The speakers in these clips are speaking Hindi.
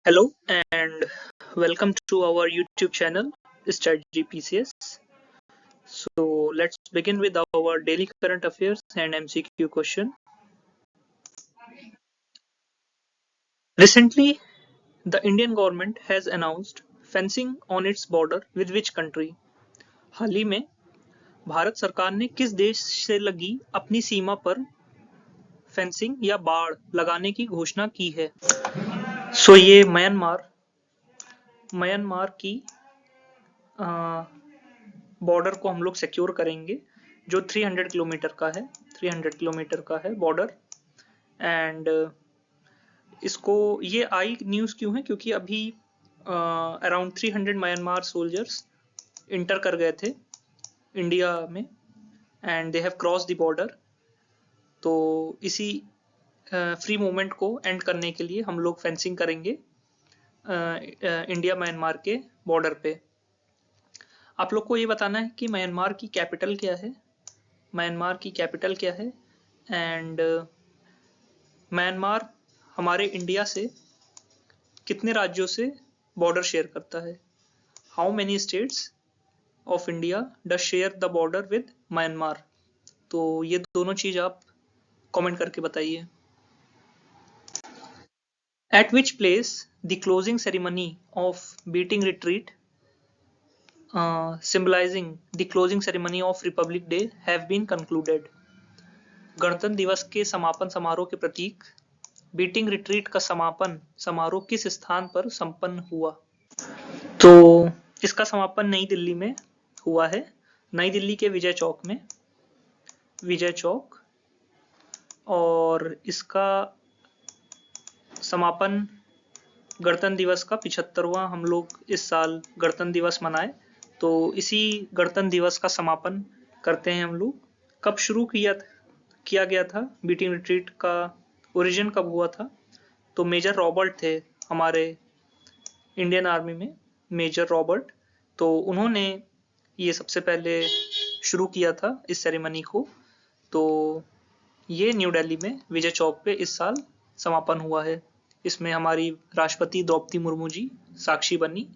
Hello and welcome to our YouTube channel Strategy PCS. So let's begin with our daily current affairs and MCQ question. Recently, the Indian government has announced fencing on its border with which country? हाल ही में भारत सरकार ने किस देश से लगी अपनी सीमा पर फेंसिंग या बाड़ लगाने की घोषणा की है? ये म्यांमार की बॉर्डर को हम लोग सिक्योर करेंगे जो 300 किलोमीटर का है 300 किलोमीटर का है बॉर्डर। एंड इसको ये आई न्यूज़ क्यों है क्योंकि अभी अराउंड 300 म्यांमार सोल्जर्स इंटर कर गए थे इंडिया में and they have cross the border. तो इसी फ्री मूवमेंट को एंड करने के लिए हम लोग फेंसिंग करेंगे इंडिया म्यांमार के बॉर्डर पे। आप लोग को ये बताना है कि म्यांमार की कैपिटल क्या है, म्यांमार की कैपिटल क्या है। एंड म्यांमार हमारे इंडिया से कितने राज्यों से बॉर्डर शेयर करता है? How many states of India does share the border with Myanmar? तो ये दोनों चीज आप कमेंट करके बताइए। Eight which place the closing ceremony of beating retreat symbolizing the closing ceremony of Republic Day have been concluded. गणतंत्र दिवस के समापन समारोह के प्रतीक बीटिंग रिट्रीट का समापन समारोह किस स्थान पर संपन्न हुआ? तो इसका समापन नई दिल्ली में हुआ है, नई दिल्ली के विजय चौक में, विजय चौक। और इसका समापन गणतंत्र दिवस का 75वां हम लोग इस साल गणतंत्र दिवस मनाए, तो इसी गणतंत्र दिवस का समापन करते हैं हम लोग। कब शुरू किया गया था बीटिंग रिट्रीट का ओरिजिन कब हुआ था? तो मेजर रॉबर्ट थे हमारे इंडियन आर्मी में, मेजर रॉबर्ट। तो उन्होंने ये सबसे पहले शुरू किया था इस सेरेमनी को। तो ये न्यू दिल्ली में विजय चौक पे इस साल समापन हुआ है। इसमें हमारी राष्ट्रपति द्रौपदी मुर्मू जी साक्षी बनी।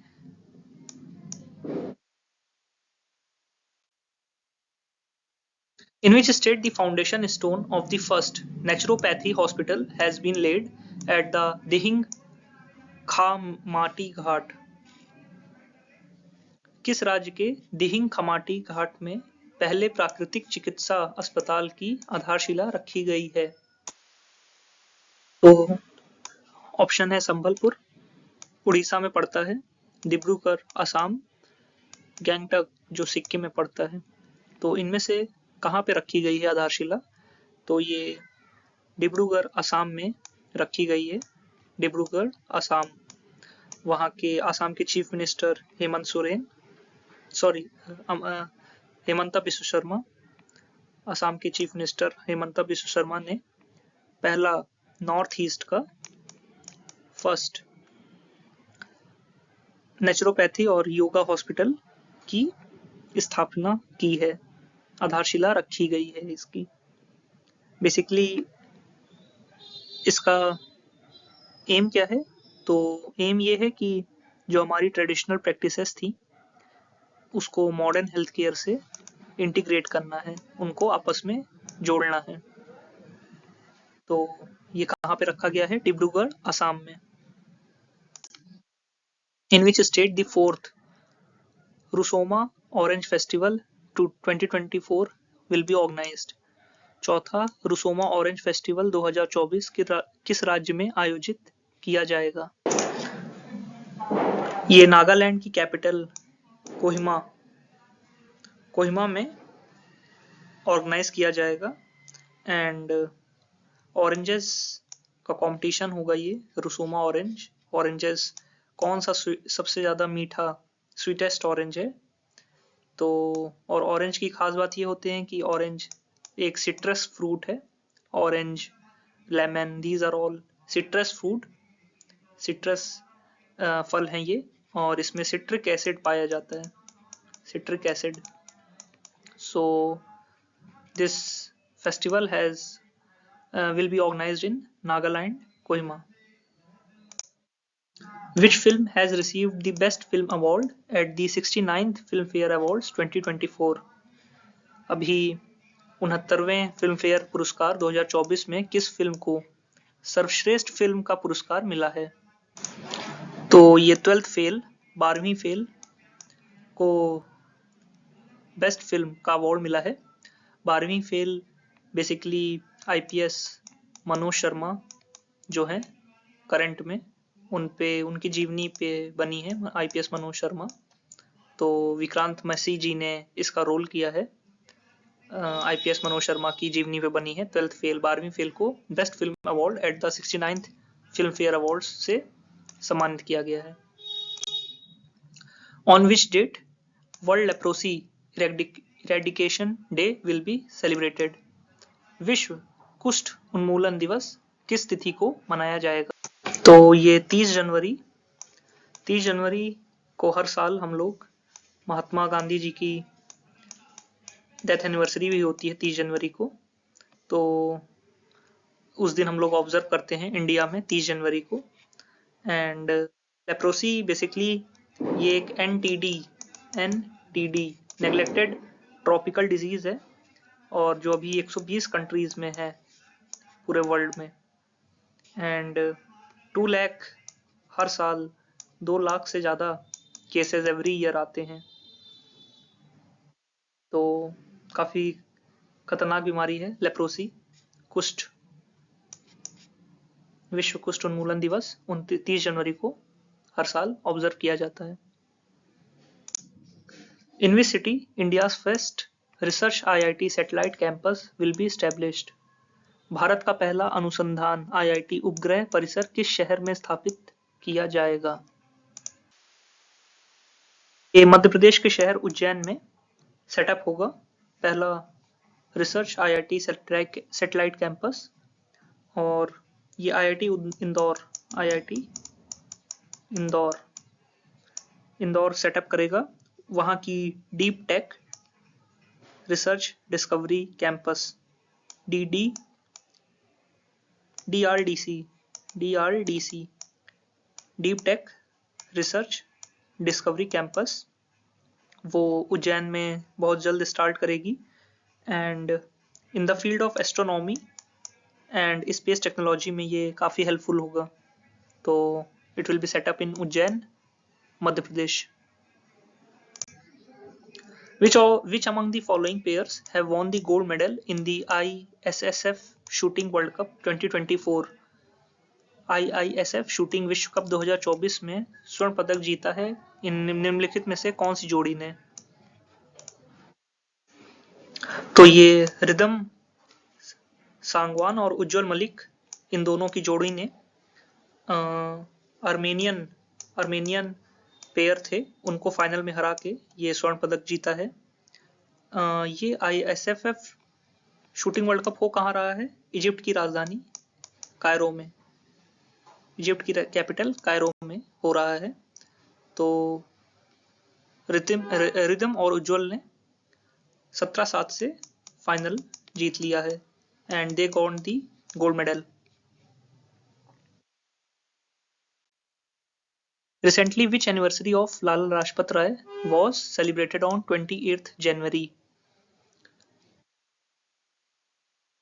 In which state the foundation stone of the first naturopathy hospital has been laid at the Dihing Khamati घाट? किस राज्य के दिहिंग खमाटी घाट में पहले प्राकृतिक चिकित्सा अस्पताल की आधारशिला रखी गई है? तो ऑप्शन है संबलपुर, उड़ीसा में पड़ता है, डिब्रूगढ़ असम, गैंगटक जो सिक्किम में पड़ता है। तो इनमें से कहाँ पे रखी गई है आधारशिला? तो ये डिब्रूगढ़ असम में रखी गई है, डिब्रूगढ़ असम। वहाँ के असम के चीफ मिनिस्टर हेमंता बिस्व शर्मा, असम के चीफ मिनिस्टर हेमंता बिस्व शर्मा ने पहला नॉर्थ ईस्ट का फर्स्ट नेचुरोपैथी और योगा हॉस्पिटल की स्थापना की है, आधारशिला रखी गई है इसकी। बेसिकली इसका एम क्या है? तो एम ये है कि जो हमारी ट्रेडिशनल प्रैक्टिसेस थी उसको मॉडर्न हेल्थ केयर से इंटीग्रेट करना है, उनको आपस में जोड़ना है। तो ये कहाँ पे रखा गया है? डिब्रूगढ़ असम में। In which state the fourth Rusoma orange festival 2024 will be organised? चौथा रुसोमा ऑरेंज फेस्टिवल 2024 किस राज्य में आयोजित किया जाएगा? ये नागालैंड की कैपिटल कोहिमा में ऑर्गेनाइज किया जाएगा। एंड ऑरेंजेस का कंपटीशन होगा। ये रुसोमा ऑरेंजेस कौन सा सबसे ज़्यादा मीठा स्वीटेस्ट ऑरेंज है। तो और ऑरेंज की खास बात ये होते हैं कि ऑरेंज एक सिट्रस फ्रूट है। Orange, lemon, these are all citrus fruit, citrus फल हैं ये, और इसमें सिट्रिक एसिड पाया जाता है, citric acid. So this festival will be organized in Nagaland, Kohima. Which film has received the Best Film Award at the 69th Filmfare Awards 2024? अभी 69वें फिल्मफेयर पुरस्कार 2024 में किस फिल्म को सर्वश्रेष्ठ फिल्म का पुरस्कार मिला है? तो ये 12th फेल, 12वीं फेल को बेस्ट फिल्म का अवार्ड मिला है। 12वीं fail basically IPS Manoj Sharma जो हैं करंट में, उनकी जीवनी पे बनी है आईपीएस मनोज शर्मा। तो विक्रांत मैसी जी ने इसका रोल किया है। आईपीएस मनोज शर्मा की जीवनी पे बनी है 12th फेल। 12वीं फेल को best film award at the 69th Filmfare award से सम्मानित किया गया है। On which date world leprosy eradication day will be celebrated? विश्व कुष्ठ उन्मूलन दिवस किस तिथि को मनाया जाएगा? तो ये 30 जनवरी को हर साल हम लोग महात्मा गांधी जी की डेथ एनिवर्सरी भी होती है 30 जनवरी को। तो उस दिन हम लोग ऑब्जर्व करते हैं इंडिया में 30 जनवरी को। एंड लेप्रोसी बेसिकली ये एक एनटीडी नेग्लेक्टेड ट्रॉपिकल डिजीज है और जो अभी 120 कंट्रीज में है पूरे वर्ल्ड में। एंड 2 लाख हर साल 2 लाख से ज़्यादा केसेस एवरी ईयर आते हैं। तो काफ़ी खतरनाक बीमारी है लेप्रोसी, कुष्ठ। विश्व कुष्ठ उन्मूलन दिवस 30 जनवरी को हर साल ऑब्जर्व किया जाता है। In which city India's first research IIT satellite campus will be established? Bharat का पहला अनुसंधान IIT उपग्रह परिसर किस शहर में स्थापित किया जाएगा? ये मध्य प्रदेश के शहर उज्जैन में सेटअप होगा पहला रिसर्च IIT सैटेलाइट कैंपस। और ये IIT इंदौर सेटअप करेगा वहाँ की deep tech research discovery campus DRDC deep tech research discovery campus वो उज्जैन में बहुत जल्द स्टार्ट करेगी। And in the field of astronomy and space technology में ये काफ़ी हेल्पफुल होगा। तो it will be set up in Ujjain, Madhya Pradesh. Which among the following pairs have won the gold medal in the ISSF Shooting World Cup 2024? IISF shooting विश्व कप 2024 में स्वर्ण पदक जीता है इन निम्नलिखित में से कौन सी जोड़ी ने? तो ये रिदम सांगवान और उज्जवल मलिक, इन दोनों की जोड़ी ने आर्मेनियन पेयर थे, उनको फाइनल में हरा के ये स्वर्ण पदक जीता है। ये ISFF शूटिंग वर्ल्ड कप हो कहाँ रहा है? इजिप्ट की राजधानी कायरो में, इजिप्ट की कैपिटल कायरो में हो रहा है। तो रिदम और उज्जवल ने 17-7 से फाइनल जीत लिया है and they got the gold medal. Recently, which anniversary of Lala Lajpat Rai was celebrated on 28th January?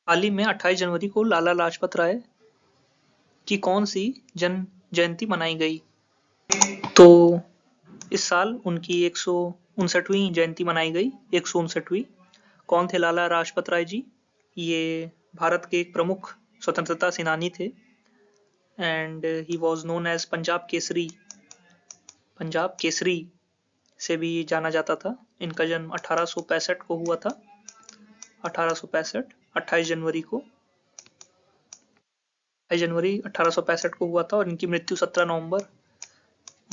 हाल ही में 28 जनवरी को लाला लाजपत राय की कौन सी जयंती मनाई गई? तो इस साल उनकी 159वीं जयंती मनाई गई, 159वीं। कौन थे लाला लाजपत राय जी? ये भारत के एक प्रमुख स्वतंत्रता सेनानी थे and he was known as Punjab Kesari से भी जाना जाता था। इनका जन्म 1865 को हुआ था, 28 जनवरी 1865 को हुआ था और इनकी मृत्यु 17 नवंबर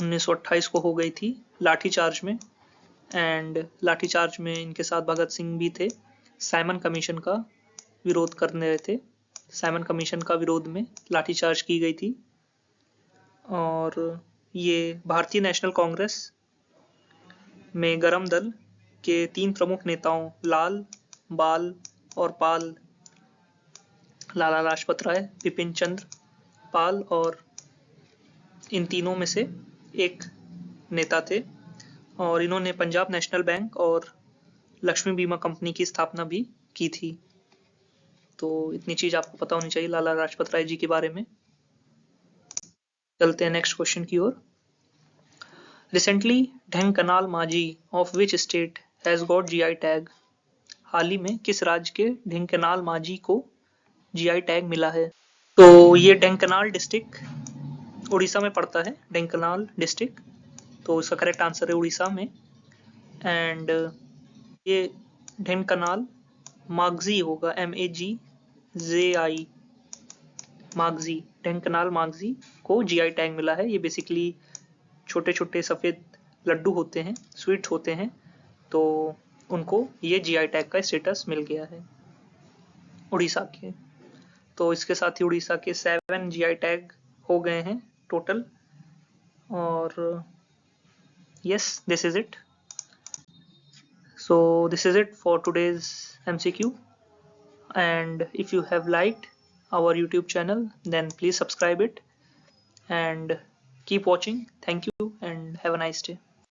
1928 को हो गई थी लाठीचार्ज में। एंड लाठीचार्ज में इनके साथ भगत सिंह भी थे। साइमन कमीशन का विरोध करने रहे थे, साइमन कमीशन का विरोध में लाठीचार्ज की गई थी। और ये भारतीय नेशनल कांग्रेस में गरम दल के 3 प्रमुख नेताओं लाल, बाल और पाल, लाला लाजपत राय, बिपिन चंद्र पाल और इन तीनों में से एक नेता थे और इन्होंने पंजाब नेशनल बैंक और लक्ष्मी बीमा कंपनी की स्थापना भी की थी। तो इतनी चीज आपको पता होनी चाहिए लाला लाजपत राय जी के बारे में। चलते हैं नेक्स्ट क्वेश्चन की ओर। Recently Dhenkanal Majhi of which state has got GI tag? हाल ही में किस राज्य के ढेंकनाल माझी को जीआई टैग मिला है? तो ये ढेंकनाल डिस्ट्रिक्ट उड़ीसा में पड़ता है, ढेंकनाल डिस्ट्रिक्ट। तो इसका करेक्ट आंसर है उड़ीसा में। एंड ये ढेंकनाल मागजी होगा, MAGZI, मागजी, ढेंकनाल मागजी को जीआई टैग मिला है। ये बेसिकली छोटे छोटे सफेद लड्डू होते हैं, स्वीट होते हैं, तो उनको ये जीआई टैग का स्टेटस मिल गया है उड़ीसा के। तो इसके साथ ही उड़ीसा के 7 जीआई टैग हो गए हैं टोटल। और yes, this is it. So this is it for today's MCQ. And if you have liked our YouTube channel, then please subscribe it and keep watching. Thank you and have a nice day.